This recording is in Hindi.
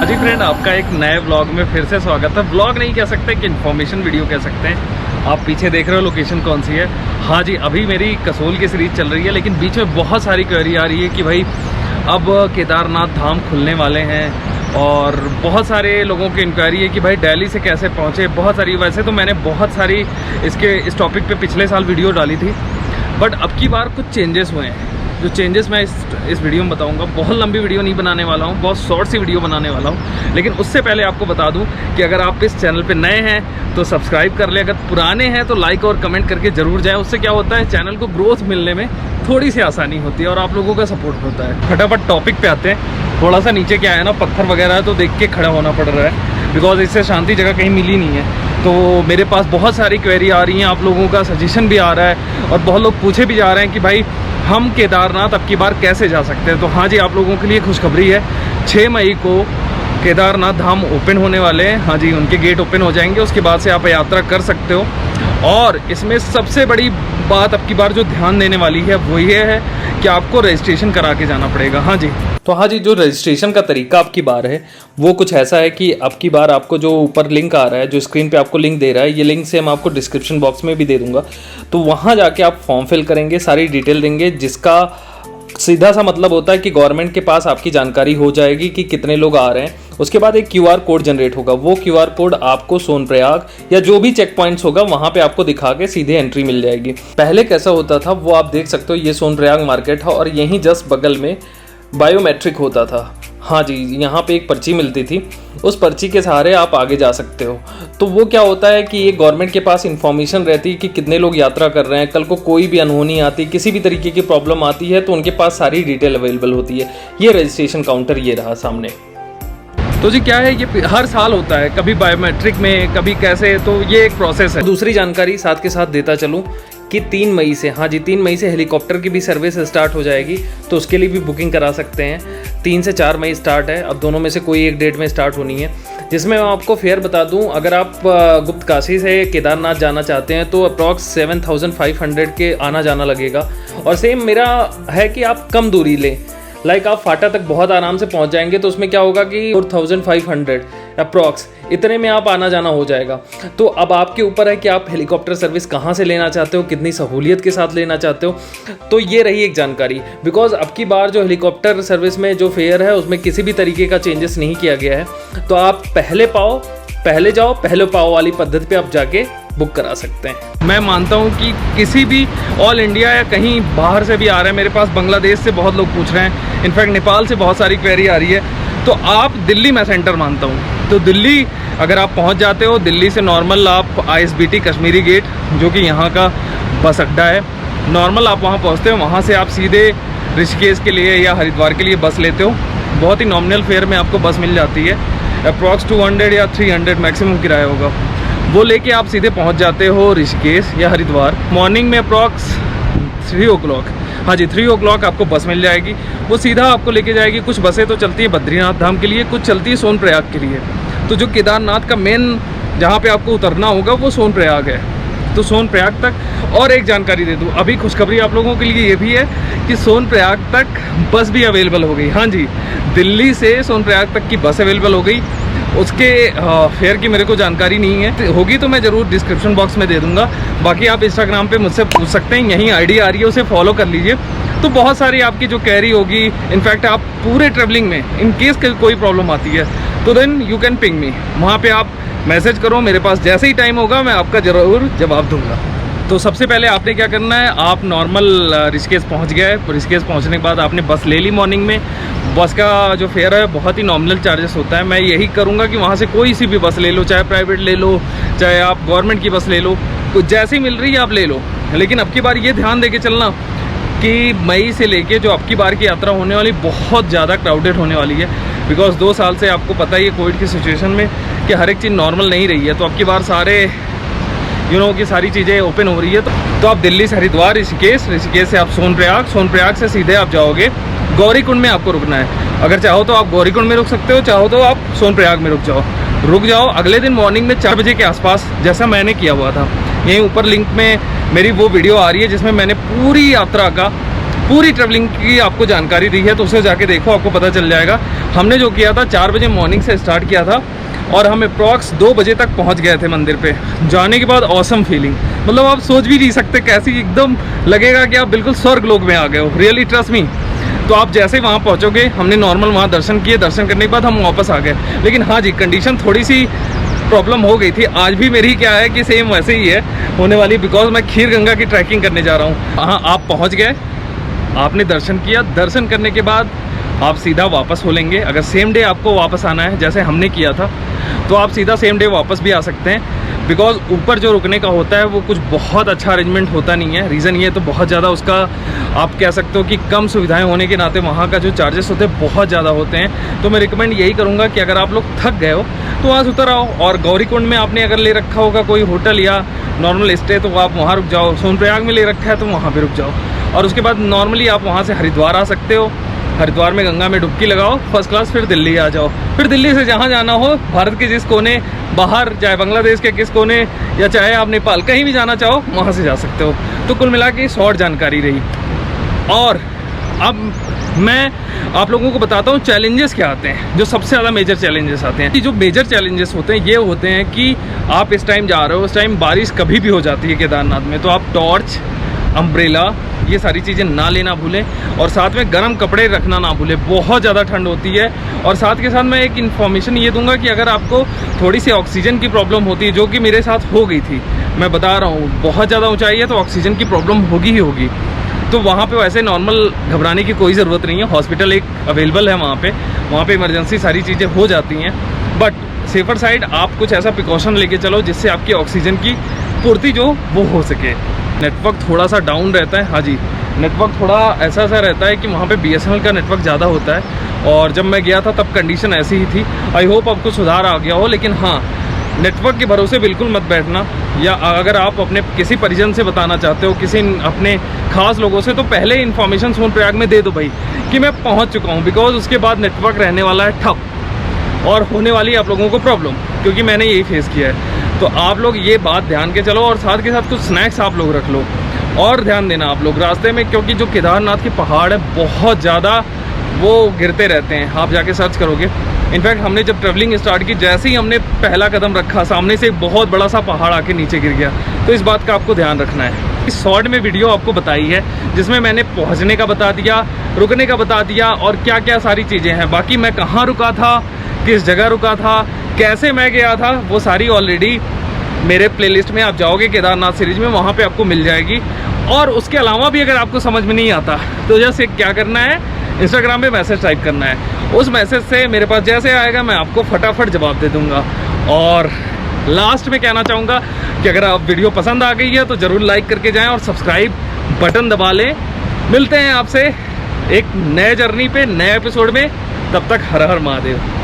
जी फ्रेंड, आपका एक नए व्लॉग में फिर से स्वागत है। व्लॉग नहीं कह सकते कि इन्फॉर्मेशन वीडियो कह सकते हैं। आप पीछे देख रहे हो लोकेशन कौन सी है। हाँ जी, अभी मेरी कसोल की सीरीज चल रही है, लेकिन बीच में बहुत सारी क्वेरी आ रही है कि भाई अब केदारनाथ धाम खुलने वाले हैं और बहुत सारे लोगों की इंक्वायरी है कि भाई दिल्ली से कैसे पहुँचे। बहुत सारी, वैसे तो मैंने बहुत सारी इस टॉपिक पे पिछले साल वीडियो डाली थी, बट अब की बार कुछ चेंजेस हुए हैं। जो चेंजेस मैं इस वीडियो में बताऊंगा। बहुत लंबी वीडियो नहीं बनाने वाला हूँ, बहुत शॉर्ट सी वीडियो बनाने वाला हूँ। लेकिन उससे पहले आपको बता दूं कि अगर आप इस चैनल पे नए हैं तो सब्सक्राइब कर लें, अगर पुराने हैं तो लाइक और कमेंट करके ज़रूर जाएं। उससे क्या होता है, चैनल को ग्रोथ मिलने में थोड़ी सी आसानी होती है और आप लोगों का सपोर्ट होता है। फटाफट टॉपिक पे आते हैं। थोड़ा सा नीचे क्या है ना, पत्थर वगैरह है तो देख के खड़ा होना पड़ रहा है, बिकॉज इससे शांति जगह कहीं मिली नहीं है। तो मेरे पास बहुत सारी क्वेरी आ रही हैं, आप लोगों का सजेशन भी आ रहा है और बहुत लोग पूछे भी जा रहे हैं कि भाई हम केदारनाथ अब की बार कैसे जा सकते हैं। तो हाँ जी, आप लोगों के लिए खुशखबरी है। 6 मई को केदारनाथ धाम ओपन होने वाले हैं। हाँ जी, उनके गेट ओपन हो जाएंगे, उसके बाद से आप यात्रा कर सकते हो। और इसमें सबसे बड़ी बात अब की बार जो ध्यान देने वाली है वो ये है कि आपको रजिस्ट्रेशन करा के जाना पड़ेगा। हाँ जी, तो हाँ जी, जो रजिस्ट्रेशन का तरीका अब की बार है वो कुछ ऐसा है कि अब की बार आपको जो ऊपर लिंक आ रहा है, जो स्क्रीन पे आपको लिंक दे रहा है, ये लिंक से मैं आपको डिस्क्रिप्शन बॉक्स में भी दे दूंगा। तो वहाँ जाके आप फॉर्म फिल करेंगे, सारी डिटेल देंगे, जिसका सीधा सा मतलब होता है कि गवर्नमेंट के पास आपकी जानकारी हो जाएगी कि कितने लोग आ रहे हैं। उसके बाद एक QR कोड जनरेट होगा। वो QR कोड आपको सोनप्रयाग या जो भी चेक पॉइंट्स होगा वहाँ पे आपको दिखा के सीधे एंट्री मिल जाएगी। पहले कैसा होता था वो आप देख सकते हो। ये सोनप्रयाग मार्केट है और यहीं जस्ट बगल में बायोमेट्रिक होता था। हाँ जी, यहाँ पे एक पर्ची मिलती थी, उस पर्ची के सहारे आप आगे जा सकते हो। तो वो क्या होता है कि ये गवर्नमेंट के पास इंफॉर्मेशन रहती है कि कितने लोग यात्रा कर रहे हैं। कल को कोई भी अनहोनी आती, किसी भी तरीके की प्रॉब्लम आती है तो उनके पास सारी डिटेल अवेलेबल होती है। ये रजिस्ट्रेशन काउंटर ये रहा सामने। तो जी क्या है, ये हर साल होता है, कभी बायोमेट्रिक में, कभी कैसे, तो ये एक प्रोसेस है। दूसरी जानकारी साथ के साथ देता चलूँ कि 3 मई से, हाँ जी 3 मई से हेलीकॉप्टर की भी सर्विस स्टार्ट हो जाएगी, तो उसके लिए भी बुकिंग करा सकते हैं। 3 से 4 मई स्टार्ट है, अब दोनों में से कोई एक डेट में स्टार्ट होनी है। जिसमें मैं आपको फेयर बता दूं, अगर आप गुप्तकाशी से केदारनाथ जाना चाहते हैं तो अप्रॉक्स 7500 के आना जाना लगेगा। और सेम मेरा है कि आप कम दूरी लें, लाइक आप फाटा तक बहुत आराम से पहुंच जाएंगे, तो उसमें क्या होगा कि 4500 अप्रॉक्स इतने में आप आना जाना हो जाएगा। तो अब आपके ऊपर है कि आप हेलीकॉप्टर सर्विस कहाँ से लेना चाहते हो, कितनी सहूलियत के साथ लेना चाहते हो। तो ये रही एक जानकारी, बिकॉज अब की बार जो हेलीकॉप्टर सर्विस में जो फेयर है उसमें किसी भी तरीके का चेंजेस नहीं किया गया है। तो आप पहले जाओ पहले पाओ वाली पद्धति पे आप जाके बुक करा सकते हैं। मैं मानता हूँ कि किसी भी ऑल इंडिया या कहीं बाहर से भी आ रहे हैं, मेरे पास बांग्लादेश से बहुत लोग पूछ रहे हैं, इनफैक्ट नेपाल से बहुत सारी क्वेरी आ रही है। तो आप दिल्ली मैं सेंटर मानता हूँ, तो दिल्ली अगर आप पहुँच जाते हो, दिल्ली से नॉर्मल आप ISBT कश्मीरी गेट, जो कि यहाँ का बस अड्डा है, नॉर्मल आप वहाँ पहुँचते हो। वहाँ से आप सीधे ऋषिकेश के लिए या हरिद्वार के लिए बस लेते हो। बहुत ही नॉमिनल फेयर में आपको बस मिल जाती है, अप्रॉक्स 200 या 300 मैक्सिमम किराया होगा। वो लेके आप सीधे पहुंच जाते हो ऋषिकेश या हरिद्वार। मॉर्निंग में अप्रॉक्स 3 o'clock, हाँ जी 3 o'clock आपको बस मिल जाएगी। वो सीधा आपको लेके जाएगी। कुछ बसें तो चलती है बद्रीनाथ धाम के लिए, कुछ चलती है सोनप्रयाग के लिए। तो जो केदारनाथ का मेन जहाँ पे आपको उतरना होगा वो सोनप्रयाग है। तो सोनप्रयाग तक, और एक जानकारी दे दूँ, अभी खुशखबरी आप लोगों के लिए ये भी है कि सोनप्रयाग तक बस भी अवेलेबल हो गई। हाँ जी, दिल्ली से सोनप्रयाग तक की बस अवेलेबल हो गई। उसके फेयर की मेरे को जानकारी नहीं है, होगी तो मैं ज़रूर डिस्क्रिप्शन बॉक्स में दे दूंगा। बाकी आप इंस्टाग्राम पे मुझसे पूछ सकते हैं, यहीं ID आ रही है, उसे फॉलो कर लीजिए। तो बहुत सारी आपकी जो कैरी होगी, इनफैक्ट आप पूरे ट्रेवलिंग में इन केस कोई प्रॉब्लम आती है तो then you can ping me, वहाँ पे आप मैसेज करो, मेरे पास जैसे ही टाइम होगा मैं आपका ज़रूर जवाब दूंगा। तो सबसे पहले आपने क्या करना है, आप नॉर्मल ऋषिकेश पहुँच गए। ऋषिकेश पहुँचने के बाद आपने बस ले ली मॉर्निंग में। बस का जो फेयर है बहुत ही नॉमिनल चार्जेस होता है। मैं यही करूँगा कि वहाँ से कोई सी भी बस ले लो, चाहे प्राइवेट ले लो, चाहे आप गवर्नमेंट की बस ले लो, तो जैसी मिल रही है आप ले लो। लेकिन अब की बार ये ध्यान दे के चलना कि मई से लेके जो अब की बार की यात्रा होने वाली बहुत ज़्यादा क्राउडेड होने वाली है, बिकॉज 2 साल से आपको पता ही है कोविड की सिचुएशन में कि हर एक चीज़ नॉर्मल नहीं रही है। तो अब की बार सारे की सारी चीज़ें ओपन हो रही है। तो आप दिल्ली से हरिद्वार, ऋषिकेश से आप सोनप्रयाग से सीधे आप जाओगे गौरीकुंड में। आपको रुकना है, अगर चाहो तो आप गौरीकुंड में रुक सकते हो, चाहो तो आप सोनप्रयाग में रुक जाओ। अगले दिन मॉर्निंग में 4 बजे के आसपास, जैसा मैंने किया हुआ था, यहीं ऊपर लिंक में मेरी वो वीडियो आ रही है जिसमें मैंने पूरी यात्रा का पूरी ट्रैवलिंग की आपको जानकारी दी है, तो उसे जाके देखो, आपको पता चल जाएगा। हमने जो किया था 4 बजे मॉर्निंग से स्टार्ट किया था और हम अप्रॉक्स 2 बजे तक पहुंच गए थे मंदिर पे। जाने के बाद ऑसम फीलिंग, मतलब आप सोच भी नहीं सकते कैसी, एकदम लगेगा कि आप बिल्कुल स्वर्ग लोक में आ गए हो, रियली ट्रस्ट मी। तो आप जैसे ही वहाँ पहुँचोगे, हमने नॉर्मल वहाँ दर्शन किए, दर्शन करने के बाद हम वापस आ गए। लेकिन हाँ जी, कंडीशन थोड़ी सी प्रॉब्लम हो गई थी। आज भी मेरी क्या है कि सेम वैसे ही है होने वाली, बिकॉज मैं खीर गंगा की ट्रैकिंग करने जा रहा हूँ। हाँ, आप पहुँच गए, आपने दर्शन किया, दर्शन करने के बाद आप सीधा वापस हो लेंगे। अगर सेम डे आपको वापस आना है जैसे हमने किया था, तो आप सीधा सेम डे वापस भी आ सकते हैं। बिकॉज ऊपर जो रुकने का होता है वो कुछ बहुत अच्छा अरेंजमेंट होता नहीं है। रीज़न ये तो बहुत ज़्यादा उसका आप कह सकते हो कि कम सुविधाएं होने के नाते वहाँ का जो चार्जेस होते हैं बहुत ज़्यादा होते हैं। तो मैं रिकमेंड यही करूँगा कि अगर आप लोग थक गए हो तो वहाँ से उतर आओ, और गौरीकुंड में आपने अगर ले रखा होगा कोई होटल या नॉर्मल स्टे तो आप वहाँ रुक जाओ। सोनप्रयाग में ले रखा है तो वहाँ पर रुक जाओ, और उसके बाद नॉर्मली आप वहाँ से हरिद्वार आ सकते हो। हरिद्वार में गंगा में डुबकी लगाओ फर्स्ट क्लास, फिर दिल्ली आ जाओ। फिर दिल्ली से जहाँ जाना हो, भारत के जिस कोने बाहर, चाहे बांग्लादेश के किस कोने या चाहे आप नेपाल कहीं भी जाना चाहो, वहाँ से जा सकते हो। तो कुल मिला के शॉर्ट जानकारी रही। और अब मैं आप लोगों को बताता हूँ चैलेंजेस क्या आते हैं, जो सबसे ज़्यादा मेजर चैलेंजेस आते हैं। जो मेजर चैलेंजेस होते हैं ये होते हैं कि आप इस टाइम जा रहे हो, उस टाइम बारिश कभी भी हो जाती है केदारनाथ में, तो आप टॉर्च, अम्ब्रेला, ये सारी चीज़ें ना लेना भूलें, और साथ में गर्म कपड़े रखना ना भूलें, बहुत ज़्यादा ठंड होती है। और साथ के साथ मैं एक इन्फॉर्मेशन ये दूंगा कि अगर आपको थोड़ी सी ऑक्सीजन की प्रॉब्लम होती है, जो कि मेरे साथ हो गई थी, मैं बता रहा हूँ, बहुत ज़्यादा ऊंचाई है तो ऑक्सीजन की प्रॉब्लम होगी ही होगी, तो वहाँ पे वैसे नॉर्मल घबराने की कोई ज़रूरत नहीं है। हॉस्पिटल एक अवेलेबल है वहाँ पे इमरजेंसी सारी चीज़ें हो जाती हैं। बट सेफर साइड आप कुछ ऐसा प्रिकॉशन लेके चलो जिससे आपकी ऑक्सीजन की पूर्ति जो वो हो सके। नेटवर्क थोड़ा सा डाउन रहता है, हाँ जी, नेटवर्क थोड़ा ऐसा रहता है कि वहाँ पे BSNL का नेटवर्क ज़्यादा होता है, और जब मैं गया था तब कंडीशन ऐसी ही थी। आई होप आपको सुधार आ गया हो। लेकिन हाँ, नेटवर्क के भरोसे बिल्कुल मत बैठना, या अगर आप अपने किसी परिजन से बताना चाहते हो, किसी अपने खास लोगों से, तो पहले इन्फॉर्मेशन सोनप्रयाग में दे दो भाई कि मैं पहुँच चुका हूँ, बिकॉज उसके बाद नेटवर्क रहने वाला है ठप, और होने वाली है आप लोगों को प्रॉब्लम, क्योंकि मैंने यही फेस किया है। तो आप लोग ये बात ध्यान के चलो, और साथ के साथ कुछ स्नैक्स आप लोग रख लो। और ध्यान देना आप लोग रास्ते में, क्योंकि जो केदारनाथ के पहाड़ है बहुत ज़्यादा वो गिरते रहते हैं, आप जाके सर्च करोगे। इनफैक्ट हमने जब ट्रैवलिंग स्टार्ट की, जैसे ही हमने पहला कदम रखा, सामने से एक बहुत बड़ा सा पहाड़ आके नीचे गिर गया। तो इस बात का आपको ध्यान रखना है। इस शॉर्ट में वीडियो आपको बताई है जिसमें मैंने पहुँचने का बता दिया, रुकने का बता दिया, और क्या क्या सारी चीज़ें हैं। बाकी मैं कहाँ रुका था, किस जगह रुका था, कैसे मैं गया था, वो सारी ऑलरेडी मेरे प्लेलिस्ट में आप जाओगे केदारनाथ सीरीज में, वहाँ पे आपको मिल जाएगी। और उसके अलावा भी अगर आपको समझ में नहीं आता तो जैसे क्या करना है, इंस्टाग्राम पे मैसेज टाइप करना है, उस मैसेज से मेरे पास जैसे आएगा मैं आपको फटाफट जवाब दे दूंगा। और लास्ट में कहना चाहूँगा कि अगर आप वीडियो पसंद आ गई है तो ज़रूर लाइक करके जाएँ और सब्सक्राइब बटन दबा लें। मिलते हैं आपसे एक नए जर्नी पे, नए एपिसोड में, तब तक हर हर महादेव।